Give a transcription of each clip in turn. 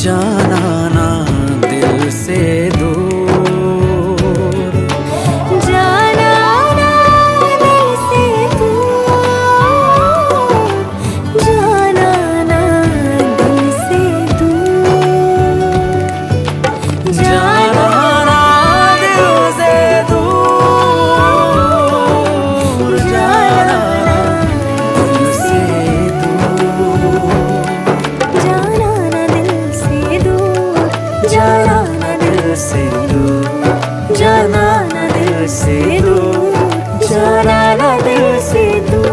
जाना ना दिल से दूर, जाना ना दिल से दूर, जाना ना दिल से दूर, जाना ना दिल से दूर, जाना ना दिल से दूर, जाना ना दिल से दूर, जाना ना दिल से दूर, जाना ना दिल से दूर, जाना ना दिल से दूर।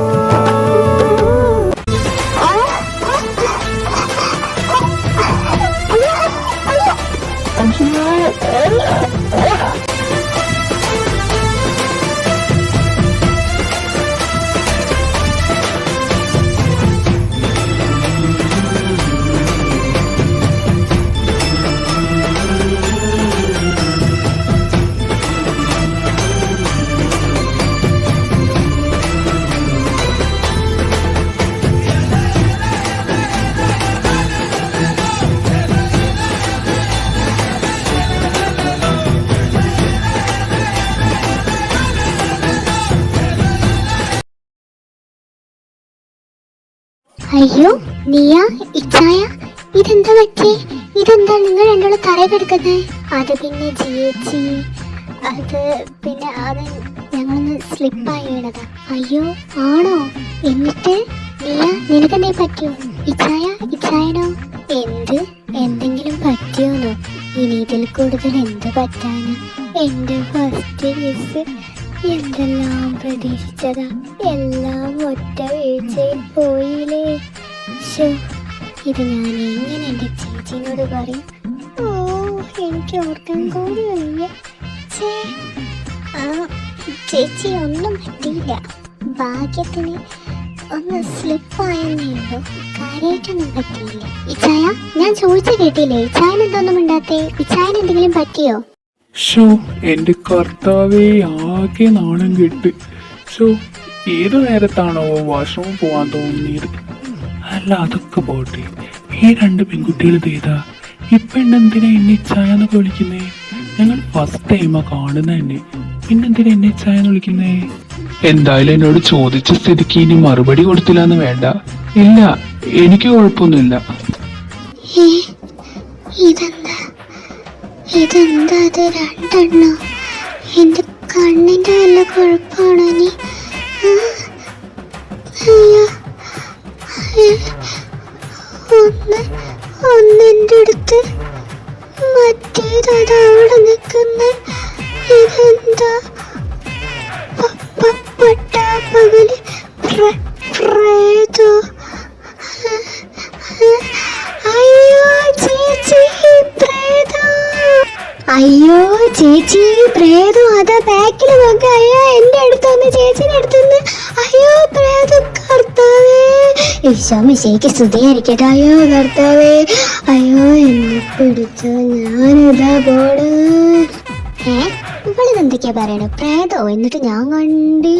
അയ്യോ നീയ ഇച്ചായ ഇതെന്താ പറ്റി? ഇതെന്താ നിങ്ങൾ രണ്ടാളും തറ കിടക്കുന്നത്? അത് പിന്നെ ചേച്ചി അത് ഞങ്ങളൊന്ന് സ്ലിപ്പായി വീണതാ. അയ്യോ ആണോ? എന്നിട്ട് നീയ നിനക്കെന്തേ പറ്റിയോ? ഇച്ചായനോ എന്തെങ്കിലും പറ്റിയോന്നോ? ഇനി ഇതിൽ കൂടുതൽ എന്ത് പറ്റാന്? എന്റെ ഫസ്റ്റ് കിസ് എന്തെല്ലാം പ്രതീക്ഷിച്ചതാ, എല്ലാം ഒറ്റ വീഴ്ചയിൽ പോയില്ലേ. ഇത് ഞാൻ എങ്ങനെ എൻ്റെ ചേച്ചിനോട് പറയും? ഓ എനിക്ക് ഓർക്കാൻ കൂടി വയ്യ. ചേച്ചി ഒന്നും പറ്റിയില്ല, ഭാഗ്യത്തിന് ഒന്ന് സ്ലിപ്പായെന്നേ ഉള്ളൂ, കാര്യമായിട്ടൊന്നും പറ്റിയില്ല. ഇച്ചായ ഞാൻ ചോദിച്ചു കേട്ടില്ലേ, ഇച്ചായൻ എന്തൊന്നും ഉണ്ടാത്തേ? ഇച്ചായൻ എന്തെങ്കിലും പറ്റിയോ? എന്റെ കർത്താവേ, ആകെ നാണം കെട്ട്. ഏതു നേരത്താണോ വാഷ്റൂമിൽ പോവാൻ തോന്നിയത്? അല്ല അതൊക്കെ പോട്ടെ, ഈ രണ്ട് പെൺകുട്ടികൾ ചെയ്താ ഈ പെണ്ണെന്തിനാ എന്നെ ഇച്ചായെന്നൊക്കെ വിളിക്കുന്നേ? ഞങ്ങൾ ഫസ്റ്റ് ടൈമാ കാണുന്ന തന്നെ, പിന്നെന്തിനാ എന്നെ ഇച്ചായെന്ന് വിളിക്കുന്നേ? എന്തായാലും എന്നോട് ചോദിച്ച സ്ഥിതിക്ക് ഇനി മറുപടി കൊടുത്തില്ലാന്ന് വേണ്ട. ഇല്ല, എനിക്ക് കുഴപ്പമൊന്നുമില്ല. ഇതെന്താ അത് രണ്ടെണ്ണോ? എന്റെ കണ്ണിന്റെ വല്ല കുഴപ്പമാണോ നീ? അയ്യോ ഒന്നെന്റെ അടുത്ത് മറ്റേത് അത് അവിടെ നിൽക്കുന്ന. ഇതെന്താ പട്ടാപ്പകല് പ്രേതോ? അയ്യോ ചേച്ചി പ്രേതം, അയ്യോ ചേച്ചി പ്രേതം, അതാ ബാക്കിൽ നോക്ക. അയ്യോ എന്റെ അടുത്തൊന്ന്, ചേച്ചിന്റെ അടുത്തൊന്ന്. അയ്യോ പ്രേതം, കർത്താവേ ഈശോമിശിക്ക് സ്തുതിയായിരിക്കട്ടെ. അയ്യോ കർത്താവേ, അയ്യോ എന്നെ പിടിച്ചോ, ഞാനിതാ പോണ്. ഇവളിതെന്തൊക്കെയാ പറയണ? പ്രേതോ? എന്നിട്ട് ഞാൻ കണ്ടി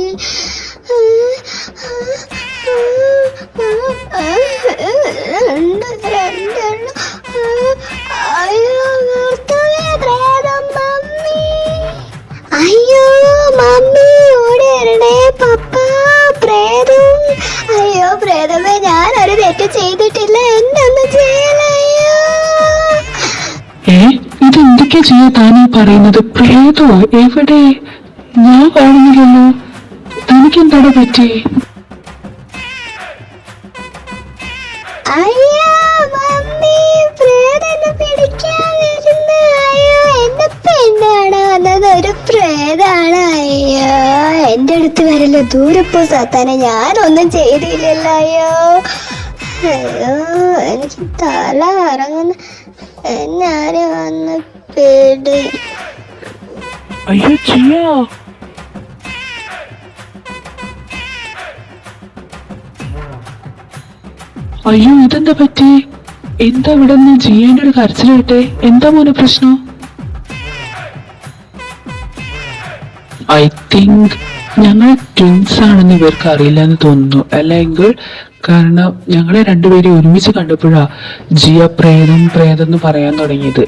അയ്യോ മമ്മി ഓടി വരണേ, പപ്പ പ്രേതം. അയ്യോ പ്രേതമേ, ഞാനൊരു തെറ്റ് ചെയ്തിട്ടില്ല, എന്നെ ഒന്നും ചെയ്യല. ഇതെന്തൊക്കെയാ ചെയ്യാ താനീ പറയുന്നത്? പ്രേതോ? എവിടെ? ഞാൻ കാണുന്നില്ലല്ലോ. തനിക്കെന്താണ് പറ്റി? അയ്യോ മമ്മി, പ്രേതം പിടിക്കാൻ വരുന്ന. അയ്യോ എന്റെ പെണ്ണാണ് വന്നത്, ഒരു പ്രേതാണ്. അയ്യോ എന്റെ അടുത്ത് വരല്ലോ, ദൂരെ പോ സാത്താനെ, ഞാനൊന്നും ചെയ്തില്ലല്ലോ. അയ്യോ അയ്യോ എനിക്ക് തല കറങ്ങുന്ന, ഞാന് വന്ന് പേടി. അയ്യോ ചെയ്യാ, അയ്യോ ഇതെന്താ പറ്റി? എന്താ ഇവിടെ നിന്ന് ജിയേന്റെ ഒരു കരച്ചിൽ കേട്ടെ? എന്താ മോനെ പ്രശ്നം? ഐ തിങ്ക് ഞങ്ങൾ ട്വിൻസ് ആണെന്ന് ഇവർക്ക് അറിയില്ല എന്ന് തോന്നുന്നു, അല്ലെങ്കിൽ കാരണം ഞങ്ങളെ രണ്ടുപേരും ഒരുമിച്ച് കണ്ടപ്പോഴാ ജിയ പ്രേതം പ്രേതം എന്ന് പറയാൻ തുടങ്ങിയത്.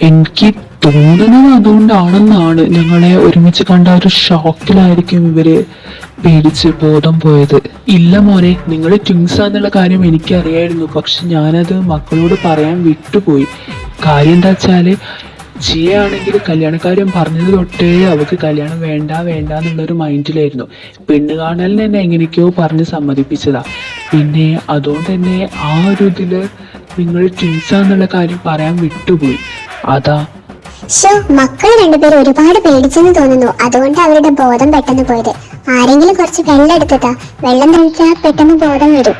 എനിക്ക് തോന്നുന്നത് അതുകൊണ്ടാണെന്നാണ്. ഞങ്ങളെ ഒരുമിച്ച് കണ്ട ഒരു ഷോക്കിലായിരിക്കും ഇവര് പേടിച്ച് ബോധം പോയത്. ഇല്ല മോനെ, നിങ്ങൾ ട്വിൻസ് ആണെന്നുള്ള കാര്യം എനിക്കറിയായിരുന്നു, പക്ഷെ ഞാനത് മക്കളോട് പറയാൻ വിട്ടുപോയി. കാര്യം എന്താ വെച്ചാല് ജിയ ആണെങ്കിൽ കല്യാണക്കാര്യം പറഞ്ഞത് തൊട്ടേ അവൾക്ക് കല്യാണം വേണ്ട വേണ്ട എന്നുള്ളൊരു മൈൻഡിലായിരുന്നു. പെണ്ണ് കാണലിന് തന്നെ എങ്ങനെയൊക്കെയോ പറഞ്ഞ് സമ്മതിപ്പിച്ചതാ. പിന്നെ അതുകൊണ്ട് തന്നെ ആ ഒരു ഇതില് നിങ്ങൾ ട്വിൻസാന്നുള്ള കാര്യം പറയാൻ വിട്ടുപോയി. അതാ. മക്കൾ രണ്ടുപേരും ഒരുപാട് പേടിച്ചെന്ന് തോന്നുന്നു, അതുകൊണ്ട് അവരുടെ ബോധം പെട്ടെന്ന് പോയത്. ആരെങ്കിലും കുറച്ച് വെള്ളം എടുത്തിട്ടാ, വെള്ളം കഴിച്ചാൽ പെട്ടെന്ന് ബോധം വരും.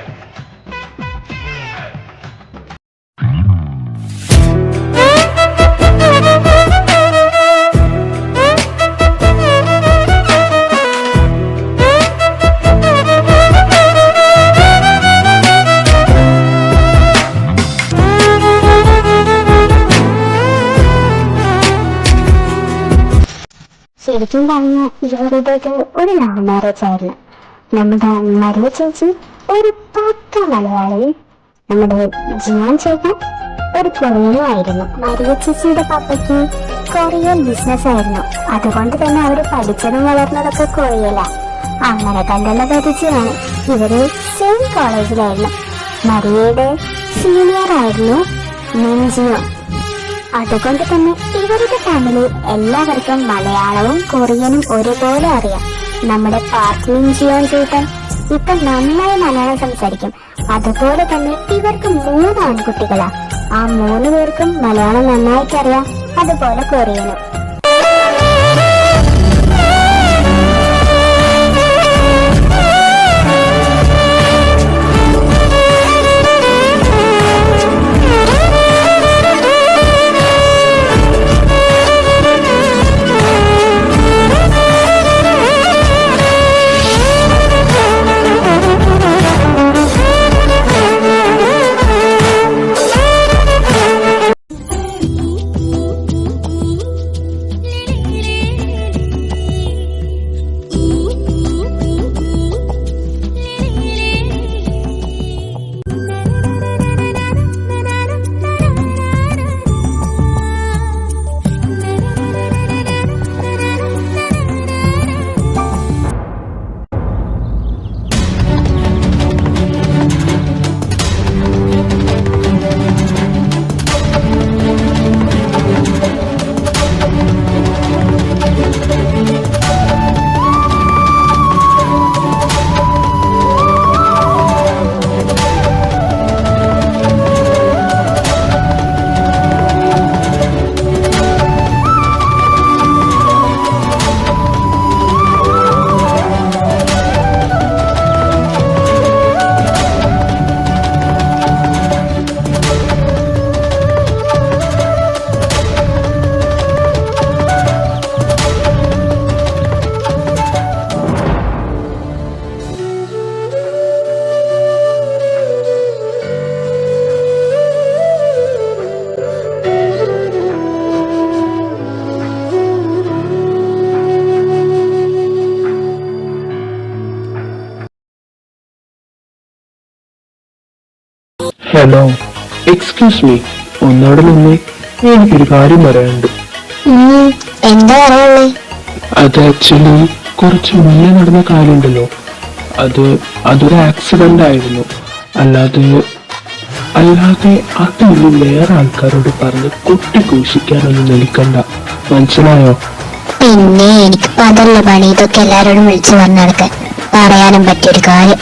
ശരിക്കും പറഞ്ഞ ഇവരുടേത് ഒരു ലവ് മാരേജ് ആയിരുന്നു. നമ്മുടെ മരിയ ചേച്ചി ഒരു പക്ക മലയാളിയും നമ്മുടെ ജിയാൻ ചേട്ടൻ ഒരു കൊറിയനും ആയിരുന്നു. മരിയ ചേച്ചിയുടെ പപ്പയ്ക്ക് കൊറിയൻ ബിസിനസ് ആയിരുന്നു, അതുകൊണ്ട് തന്നെ അവര് പഠിച്ചതും വളർന്നതൊക്കെ കൊറിയല. അങ്ങനെ കണ്ടുള്ള പരിചയമാണ്. ഇവര് സെയിം കോളേജിലായിരുന്നു. മരിയയുടെ സീനിയർ ആയിരുന്നു മിൻജിയോ. അതുകൊണ്ട് തന്നെ ഇവരുടെ ഫാമിലി എല്ലാവർക്കും മലയാളവും കൊറിയനും ഒരുപോലെ അറിയാം. നമ്മുടെ പാർക്ക് മിൻജിയോൻ ചേട്ടൻ ഇപ്പൊ നന്നായി മലയാളം സംസാരിക്കും. അതുപോലെ തന്നെ ഇവർക്ക് 3 ആൺകുട്ടികളാ. ആ 3 പേർക്കും മലയാളം നന്നായിട്ട് അറിയാം, അതുപോലെ കൊറിയനും. ഹലോ, എക്സ്ക്യൂസ് മീ, ഒന്നവിടെ നിന്നേ. എനിക്കൊരു കാര്യം പറയാനുണ്ട്. എന്താ പറയാനുള്ളേ? അത് ആക്ച്വലി കുറച്ച് മുന്നേ നടന്ന കാര്യമുണ്ടല്ലോ, അതൊരു ആക്സിഡന്റ് ആയിരുന്നു. അല്ലാതെ അതൊന്നും വേറെ ആൾക്കാരോട് പറഞ്ഞ് കൊട്ടിഘോഷിക്കാനൊന്നും നിൽക്കണ്ട, മനസ്സിലായോ? പിന്നെ എനിക്കിപ്പോ അതല്ല പണി, ഇതൊക്കെ എല്ലാരോടും വിളിച്ചു പറഞ്ഞെടുക്കാൻ പറയാനും പറ്റിയൊരു കാര്യം.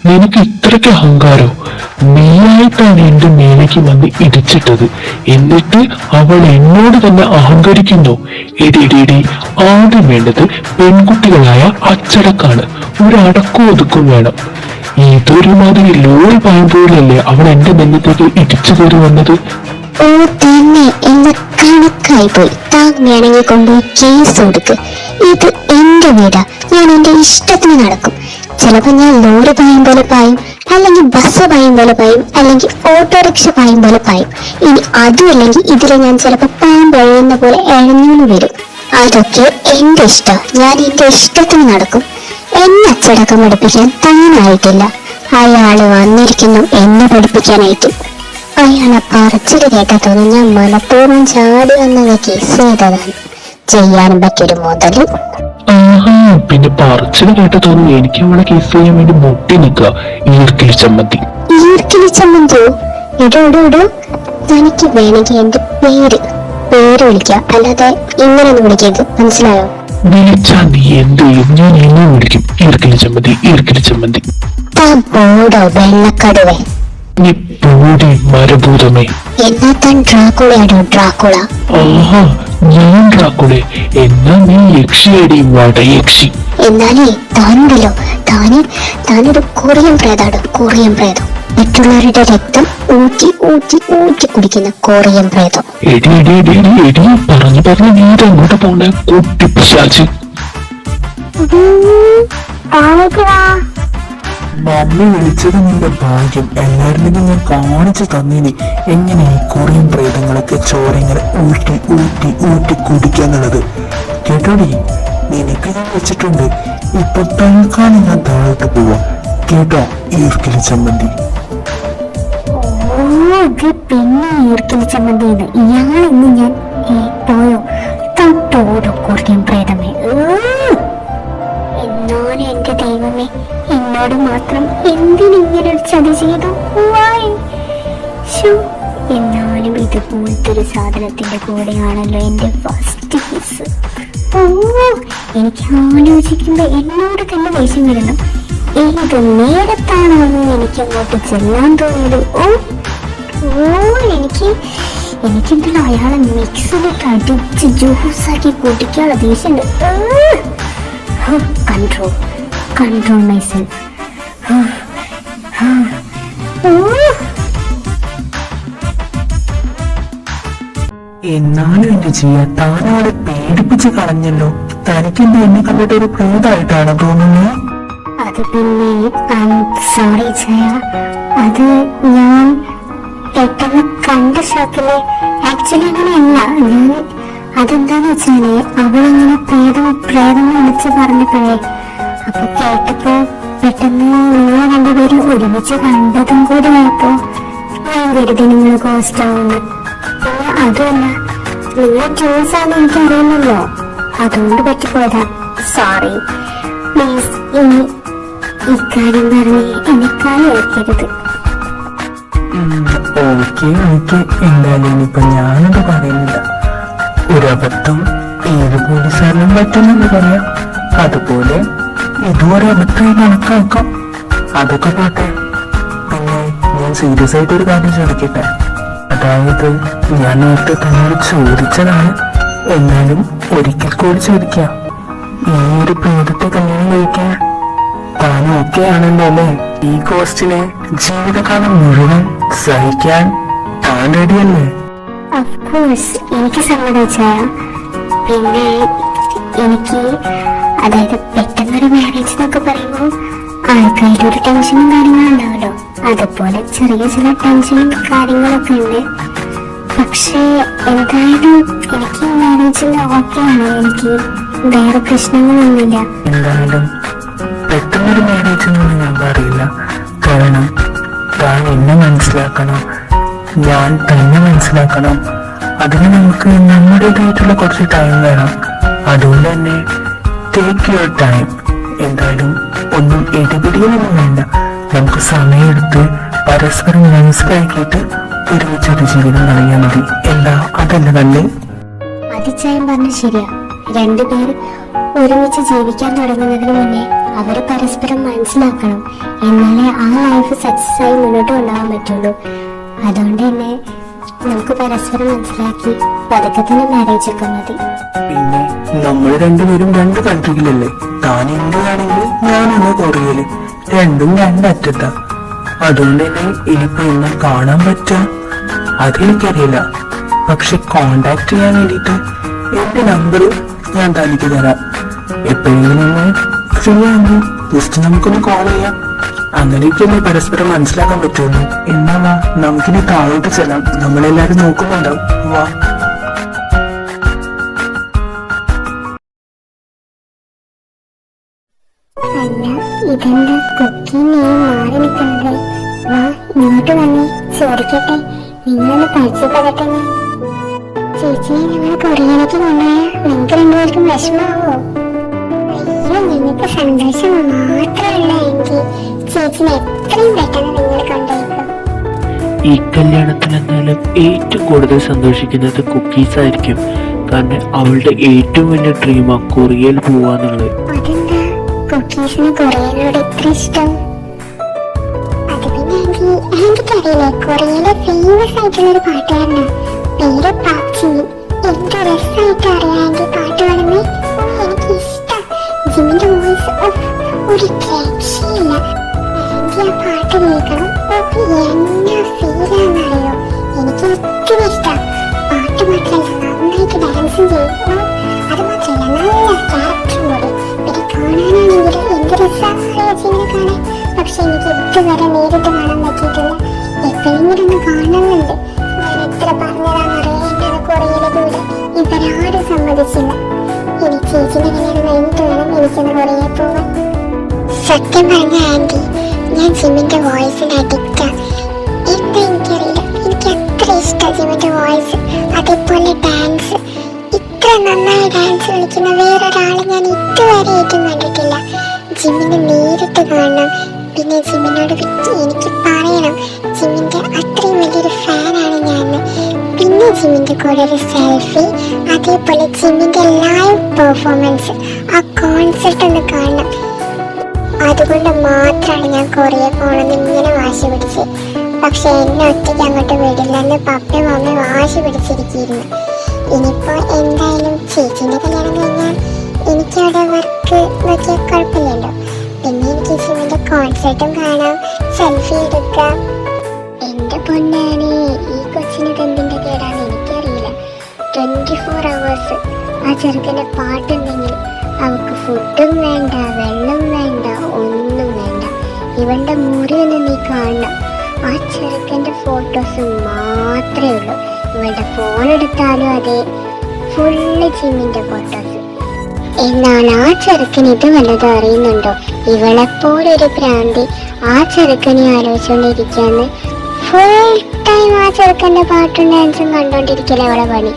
നിനക്ക് ഇത്രയ്ക്ക് അഹങ്കാരോ? നീയായിട്ടാണ് എന്റെ മേലേക്ക് വന്ന് ഇടിച്ചിട്ടത്, എന്നിട്ട് അവൾ എന്നോട് തന്നെ അഹങ്കരിക്കുന്നു. എടിടി, ആദ്യം വേണ്ടത് പെൺകുട്ടികളായ അച്ചടക്കാണ്. ഒരു അടക്കവും ഒതുക്കും വേണം. ഇതൊരു മാതിരി ലോറി പായുമ്പോഴല്ലേ അവൾ എന്റെ ബന്ധത്തേക്ക് ഇടിച്ചു കയറി വന്നത്. ഓ തന്നെ, എന്നെ കണക്കായി പോയി. താൻ വേണമെങ്കിൽ കൊണ്ടുപോയി കേസ് കൊടുക്ക്. ഇത് എന്റെ വീടാ, ഞാൻ എന്റെ ഇഷ്ടത്തിന് നടക്കും. ചിലപ്പോ ഞാൻ ലോറി പായും പോലെ പായും, അല്ലെങ്കിൽ ബസ് പായും പോലെ പായും, അല്ലെങ്കിൽ ഓട്ടോറിക്ഷ പായും പോലെ പായും. ഇനി അതുമല്ലെങ്കിൽ ഇതിലെ ഞാൻ ചിലപ്പോ പാമ്പ് എഴുതുന്ന പോലെ എഴഞ്ഞൂന്ന് വരും. അതൊക്കെ എന്റെ ഇഷ്ടം. ഞാൻ എന്റെ ഇഷ്ടത്തിന് നടക്കും. എന്നെ അച്ചടക്കം പഠിപ്പിക്കാൻ താനായിട്ടില്ല. അയാള് വന്നിരിക്കുന്നു എന്നെ പഠിപ്പിക്കാനായിട്ട്. അയാളെ പറച്ചില് കേട്ടാ തോന്നുന്നു ഞാൻ മനഃപൂർവ്വം ചാടി വന്നത് കേസ് ചെയ്തതാണ്. ചെയ്യാനും പറ്റിയൊരു മുതല്. ആഹാ, പിന്നെ പറച്ചില് കേട്ട തോന്നുന്നു എനിക്ക് അവളെ കേസ് ചെയ്യാൻ വേണ്ടി മുട്ടി നിൽക്കുക. ഈർക്കിലി ചമ്മന്തി. ഈർക്കിലി ചമ്മന്തിയോ? ഇടോ ഇടോ ഇടോ, തനിക്ക് വേണമെങ്കിൽ എന്റെ പേര് വിളിക്കാം, അല്ലാതെ ഇങ്ങനെയൊന്നും വിളിക്കരുത്, മനസ്സിലായോ? വിളിച്ചാ നീ എന്ത് ചെയ്യും? ഞാൻ എന്നെ വിളിക്കും. ഈർക്കിലി ചമ്മന്തി, ഈർക്കിലി ചമ്മന്തി. പോടോ വെള്ളക്കടുവേ. നീ പോടി മരഭൂതമേ. എന്നാ താൻ ഡ്രാക്കുളയാടോ ഡ്രാക്കുള. ആഹാ, ഞാൻ ഡ്രാക്കുളെ. എന്നാ നീ യക്ഷിയടി വടയക്ഷി. എന്നാലേ താനുണ്ടല്ലോ, താനൊരു കൊറിയൻ പ്രേതാടോ, കൊറിയൻ പ്രേതം. മറ്റുള്ളവരുടെ രക്തം ഊറ്റി ഊറ്റി ഊറ്റി കുടിക്കുന്ന കൊറിയൻ പ്രേതം. എടി എടി എടി എടി എടി, പറഞ്ഞു നീ ഇതെങ്ങോട്ട് പോണ്ടേ കുട്ടിപ്പിശാച്ച്. മമ്മി വിളിച്ചത് നിന്റെ ഭാഗ്യം. എല്ലാവരിലും ഞാൻ കാണിച്ചു തന്നിനി എങ്ങനെ ഈ കൊറിയൻ പ്രേതങ്ങളൊക്കെ ചോരങ്ങനെ ഊറ്റി ഊറ്റി ഊറ്റി കുടിക്കാന്നുള്ളത്. കേട്ടോടി, നിനക്ക് ഞാൻ വെച്ചിട്ടുണ്ട്. ഇപ്പൊ തൽക്കാലം ഞാൻ താഴോട്ട് പോവാം കേട്ടോ ഈർക്കിലി ചമ്മന്തി. പിന്നെ ഈർക്കിലി ചമ്മന്തി ഇയാളിന്ന് ഞാൻ പോയോ തോടോ കൊറിയൻ പ്രേതമേ. എന്നാലും എന്റെ ദൈവമേ, എന്നോട് മാത്രം എന്തിനിങ്ങനൊരു ചതി ചെയ്തു? എന്നാലും ഇതുപോലത്തെ ഒരു സാധനത്തിന്റെ കൂടെയാണല്ലോ എന്റെ ഫസ്റ്റ് കിസ്. എനിക്ക് ആലോചിക്കുമ്പോ എന്നോട് തന്നെ ദേഷ്യം വരുന്നു. ഏത് നേരത്താണോ എനിക്ക് അങ്ങോട്ട് ചെല്ലാൻ തോന്നിയത്? എനിക്കെന്തായാലും അയാളെ മിക്സിലിട്ട് അടിച്ച് ജ്യൂസാക്കി കുടിക്കാനുള്ള ദേഷ്യണ്ട്. Control myself. എന്നാലും എന്റെ ചെയ്യാ, താനവളെ പേടിപ്പിച്ച് കളഞ്ഞല്ലോ. തനിക്കെന്താ എന്നെ കണ്ടിട്ട് ഒരു പ്രേതായിട്ടാണ് തോന്നുന്നത്? അത് പിന്നെ സോറി ചായ, അത് ഞാൻ പെട്ടെന്ന് കണ്ട ഷോക്കില്. ആക്ച്വലി അങ്ങനെയല്ല. ഞാൻ അതെന്താന്ന് വെച്ചാല് അവളിങ്ങനെ പ്രേതം വിളിച്ച് പറഞ്ഞപ്പോഴേ, അപ്പൊ കേട്ടപ്പോ പെട്ടെന്ന് നിങ്ങൾ രണ്ടുപേരും ഒരുമിച്ച് കണ്ടതും കൂടി ആയപ്പോ ഞാൻ കരുതി നിങ്ങൾ കോസ്റ്റ് ആവുന്നു. പിന്നെ അതുമല്ല, നിങ്ങൾ ജ്യൂസ് ആണെന്ന് എനിക്ക് അറിയുന്നല്ലോ, അതുകൊണ്ട് പറ്റിപ്പോയതാ. സോറി. പ്ലീസ് ഇനി ഇക്കാര്യം പറഞ്ഞ് എന്നെക്കാളും ഏൽക്കരുത്. ഓക്കെ എന്തായാലും ഇനിയിപ്പൊ ഞാനത് പറയുന്നില്ല. ഒരബദ്ധം ഏത് പോലീസുകാരനും പറ്റുമെന്ന് പറയാം. അതുപോലെ ഇതുവരെ അബദ്ധമായി കണക്കാക്കാം. അതൊക്കെ പോട്ടെ. പിന്നെ ഞാൻ സീരിയസ് ആയിട്ട് ഒരു കാര്യം ചോദിക്കട്ടെ. അതായത് ഞാൻ നേരത്തെ തന്നോട് ചോദിച്ചതാണ്, എന്നാലും ഒരിക്കൽ കൂടി ചോദിക്കാം. ഈ ഒരു പ്രേതത്തെ കല്യാണം കഴിക്കാൻ താൻ ഓക്കെ ആണല്ലോ അല്ലേ? ഈ കോസ്റ്റിനെ ജീവിതകാലം മുഴുവൻ സഹിക്കാൻ താൻ റെഡിയല്ലേ? എനിക്ക് സമ്മതിച്ചായ. പിന്നെ എനിക്ക് അതായത് പെട്ടെന്നൊരു മാരേജ് എന്നൊക്കെ പറയുമ്പോൾ ആൾക്കാരുടെ ഒരു ടെൻഷനും കാര്യങ്ങളും ഉണ്ടാവല്ലോ, അതുപോലെ ചെറിയ ചില ടെൻഷനും കാര്യങ്ങളൊക്കെ ഉണ്ട്. പക്ഷേ എന്തായാലും എനിക്ക് മാരേജിൽ ഓക്കെയാണ്. എനിക്ക് വേറെ പ്രശ്നങ്ങളൊന്നുമില്ല. എന്തായാലും പെട്ടെന്നൊരു മാരേജ് എന്നൊന്നും ഞാൻ പറയില്ല. കാരണം താൻ എന്നെ മനസ്സിലാക്കണം, ഞാൻ തന്നെ മനസ്സിലാക്കണം. അതിന് നമുക്ക് നമ്മുടേതായിട്ടുള്ള കുറച്ച് ടൈം വേണം. അതുകൊണ്ട് തന്നെ ടേക്ക് യുവർ ടൈം. എന്തായാലും ഒന്നും ഇടപെടിയൊന്നും വേണ്ട. നമുക്ക് സമയമെടുത്ത് പരസ്പരം മനസ്സിലാക്കിയിട്ട് ഒരുമിച്ചൊരു ജീവിതം കളയാൻ മതി. എന്താ അതല്ല തന്നെ? അതിച്ചായം പറഞ്ഞ ശരിയാ. രണ്ടുപേർ ഒരുമിച്ച് ജീവിക്കാൻ തുടങ്ങുന്നതിന് മുന്നേ അവര് പരസ്പരം മനസ്സിലാക്കണം. എന്നാലേ ആ ലൈഫ് സക്സസ് ആയി മുന്നോട്ട് കൊണ്ടുപോകാൻ പറ്റുള്ളൂ. അതുകൊണ്ട് തന്നെ നമുക്ക് പരസ്പരം മനസ്സിലാക്കി പതുക്കെ തന്നെ മാരേജ് ഒക്കെ മതി. പിന്നെ നമ്മൾ രണ്ടുപേരും രണ്ട് കൺട്രിയിലല്ലേ? താൻ ഇന്ത്യയാണെങ്കിൽ ഞാനങ്ങ് കൊറിയയില്. രണ്ടും രണ്ടറ്റത്താ. അതുകൊണ്ട് തന്നെ ഇനിയിപ്പോ എന്നെ കാണാൻ പറ്റുക അതെനിക്കറിയില്ല. പക്ഷെ കോണ്ടാക്ട് ചെയ്യാൻ വേണ്ടിയിട്ട് എന്റെ നമ്പർ ഞാൻ തനിക്ക് തരാം. എപ്പോഴെങ്കിലും ഒന്ന് ഫ്രീ ആകുമ്പോൾ ജസ്റ്റ് നമുക്കൊന്ന് കോൾ ചെയ്യാം. അങ്ങനെയൊക്കെയല്ലേ പരസ്പരം മനസ്സിലാക്കാൻ പറ്റുള്ളൂ. എന്നാ വാ, നമുക്കിനി താഴോട്ട് ചെല്ലാം. നമ്മളെല്ലാരും നോക്കുന്നുണ്ടാവും. വാ. ഇതെന്താ കുക്കിങ് മാറി നിൽക്കുന്നത്? വാ ഇങ്ങോട്ട് വന്നേ, ചോദിക്കട്ടെ, നിങ്ങളൊന്ന് പരിചയപ്പെടട്ടെ. ചേച്ചിയെ ഞങ്ങൾ കൊറിയയിലേക്ക് കൊണ്ടുപോയാൽ നിങ്ങൾക്ക് രണ്ടുപേർക്കും വിഷമാവോ? അയ്യോ, നിങ്ങൾക്ക് സന്തോഷം മാത്രമല്ല എങ്കിൽ ചേച്ചിനെ എത്രയും പെട്ടെന്ന് നിങ്ങൾ കൊണ്ടുപോയിക്കോ. ഈ കല്യാണത്തിൽ എന്തായാലും ഏറ്റവും കൂടുതൽ സന്തോഷിക്കുന്നത് കുക്കീസ് ആയിരിക്കും. കാരണം അവളുടെ ഏറ്റവും വലിയ ഡ്രീമാ കൊറിയയിൽ പോവാന്നുള്ളത്. അതെന്താ കുക്കീസിന് കൊറിയനോട് ഇത്ര ഇഷ്ടം? അത് പിന്നെ എനിക്കറിയില്ലേ, കൊറിയയിലെ ഫേമസ് ആയിട്ടുള്ള ഒരു പാട്ടുകാരനാ, പേര് പാക്ചിനി. എന്ത് രസമായിട്ട് അറിയാമെങ്കിൽ പാട്ട് പാടുന്നേ, എനിക്ക് ഇഷ്ടം. ജിമിന്റെ വോയിസ് ഒരു രക്ഷയില്ല. എനിക്ക് ആ പാട്ട് കേൾക്കണം. എന്നാ ഫീലാന്നറിയോ, എനിക്ക് ഒത്തിരി ഇഷ്ടം. പാട്ട് മാത്രമല്ല, നന്നായിട്ട് ഡാൻസും ചെയ്യും. അത് മാത്രമല്ല, നല്ല ക്യാരക്ടർ കൂടി. പിന്നെ കാണാനാണെങ്കിൽ എന്ത് രസമാണെന്നറിയോ ജിമിനെ കാണാൻ. പക്ഷെ എനിക്ക് ഇതുവരെ നേരിട്ട് കാണാൻ പറ്റിയിട്ടില്ല. എപ്പോഴെങ്കിലും ഒന്ന് കാണണമെന്നുണ്ട്. ഞാൻ എത്ര പറഞ്ഞതാണെന്നറിയോ, എന്നെ കൊറിയയിലേക്ക് വിടാൻ ഇവരാരും സമ്മതിച്ചില്ല. ഇനി ചേച്ചിന്റെ കല്യാണം കഴിഞ്ഞിട്ട് വേണം എനിക്കൊന്ന് കൊറിയയിൽ പോവാൻ. സത്യം പറഞ്ഞ ആന്റി, ഞാൻ ജിമിന്റെ വോയിസിന് അഡിക്റ്റാ. എന്താ എനിക്കറിയില്ല, എനിക്ക് അത്ര ഇഷ്ടമാണ് ജിമിന്റെ വോയിസ്. അതേപോലെ ഡാൻസ്, ഇത്ര നന്നായി ഡാൻസ് കളിക്കുന്ന വേറൊരാളെ ഞാൻ ഇതുവരെ ഏറ്റവും കണ്ടിട്ടില്ല. ജിമിനെ നേരിട്ട് കാണണം. പിന്നെ ജിമിനോട് എനിക്ക് പറയണം, ജിമിന്റെ അത്രയും വലിയൊരു ഫാനാണ് ഞാൻ. പിന്നെ ജിമിന്റെ കൂടെ ഒരു സെൽഫി, അതേപോലെ ജിമിന്റെ ലൈവ് പെർഫോമൻസ്, ആ കോൺസെർട്ട് ഒന്ന് കാണണം. അതുകൊണ്ട് മാത്രമാണ് ഞാൻ കൊറിയ പോകണമെന്ന് ഇങ്ങനെ വാശി പിടിച്ച്. പക്ഷെ എന്നെ ഒറ്റയ്ക്ക് അങ്ങോട്ട് വിടില്ലെന്ന് പപ്പയും മമ്മയും വാശി പിടിച്ചിരിക്കുന്നു. ഇനിയിപ്പോ എന്തായാലും ചേച്ചിന്റെ കല്യാണം കഴിഞ്ഞാൽ എനിക്കവിടെ വർക്ക് നോക്കിയാൽ കുഴപ്പമില്ലല്ലോ. പിന്നെ എനിക്ക് ജിമിന്റെ കോൺസെർട്ടും കാണാം, സെൽഫി എടുക്കാം. എന്റെ പൊന്നാണ്, ഈ കൊച്ചിന് എന്തിന്റെ കേടാന്ന് എനിക്കറിയില്ല. 24 hours ആ ചെറുക്കന്റെ പാട്ടുണ്ടെങ്കിൽ അവൾക്ക് ഫുഡും വേണ്ട, വെള്ളം വേണ്ട, ഒന്നും വേണ്ട. ഇവന്റെ മുറി ഒന്ന് നീ കാണണം. ആ ചെറുക്കന്റെ ഫോട്ടോസ് മാത്രമേ ഉള്ളൂ. ഇവളുടെ ഫോൺ എടുത്താലും അതെ, ഫുള്ള് ജിമിന്റെ ഫോട്ടോസ്. എന്നാൽ ആ ചെറുക്കൻ ഇത് വല്ലതും അറിയുന്നുണ്ടോ? ഇവളെപ്പോലൊരു ഭ്രാന്തി ആ ചെറുക്കനെ ആലോചിച്ചുകൊണ്ടിരിക്കാന്ന്. ഫുൾ ടൈം ആ ചെറുക്കന്റെ പാട്ടും ഡാൻസും കണ്ടോണ്ടിരിക്കല അവളെ പണി.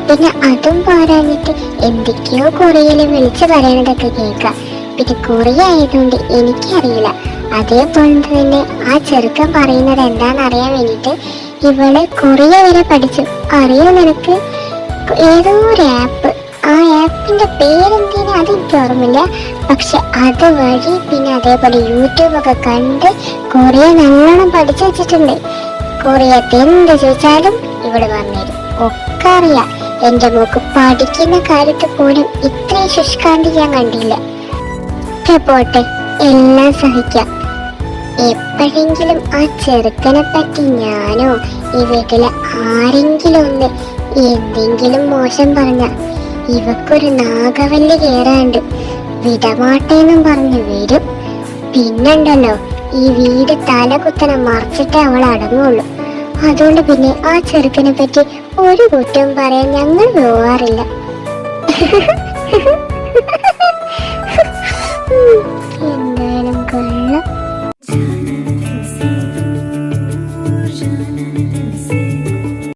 പിന്നെ അതും പോരാഞ്ഞിട്ട് എന്തൊക്കെയോ കൊറിയയിൽ വിളിച്ചു പറയണതൊക്കെ കേൾക്കാം. പിന്നെ കൊറിയ ആയതുകൊണ്ട് എനിക്കറിയില്ല. അതേപോലെ തന്നെ ആ ചെറുക്കൻ പറയുന്നത് എന്താണെന്ന് അറിയാൻ വേണ്ടിയിട്ട് ഇവള് കൊറിയ വരെ പഠിച്ചു. അറിയോ നിനക്ക്? ഏതോ ഒരു ആപ്പ്, ആ ആപ്പിന്റെ പേരെന്തിനാ അതെനിക്ക് ഓർമ്മയില്ല. പക്ഷെ അത് വഴി പിന്നെ അതേപോലെ യൂട്യൂബൊക്കെ കണ്ട് കൊറിയ നല്ലോണം പഠിച്ചു വെച്ചിട്ടുണ്ട്. കൊറിയത്തെ എന്ത് ചോദിച്ചാലും ഇവിടെ വന്നേരും, ഒക്കെ അറിയാം. എന്റെ മോക്ക് പഠിക്കുന്ന കാര്യത്തിൽ പോലും ഇത്രയും ശുഷ്കാന്തി ഞാൻ കണ്ടില്ല. പോട്ടെ, എല്ലാം സഹിക്കാം. എപ്പോഴെങ്കിലും ആ ചെറുക്കനെ പറ്റി ഞാനോ ഈ വീട്ടിലെ ആരെങ്കിലും ഒന്ന് എന്തെങ്കിലും മോശം പറഞ്ഞ ഇവക്കൊരു നാഗവല്ലി കേറാണ്ട് വിടമാട്ടേന്നും പറഞ്ഞു വരും. പിന്നുണ്ടല്ലോ, ഈ വീട് തലകുത്തനെ മറിച്ചിട്ടേ അവൾ അടങ്ങുള്ളൂ. അതുകൊണ്ട് പിന്നെ ആ ചെറുക്കനെ പറ്റി ഒരു കുറ്റവും പറയാൻ ഞങ്ങൾ പോവാറില്ല. എന്തായാലും കൊള്ളാം.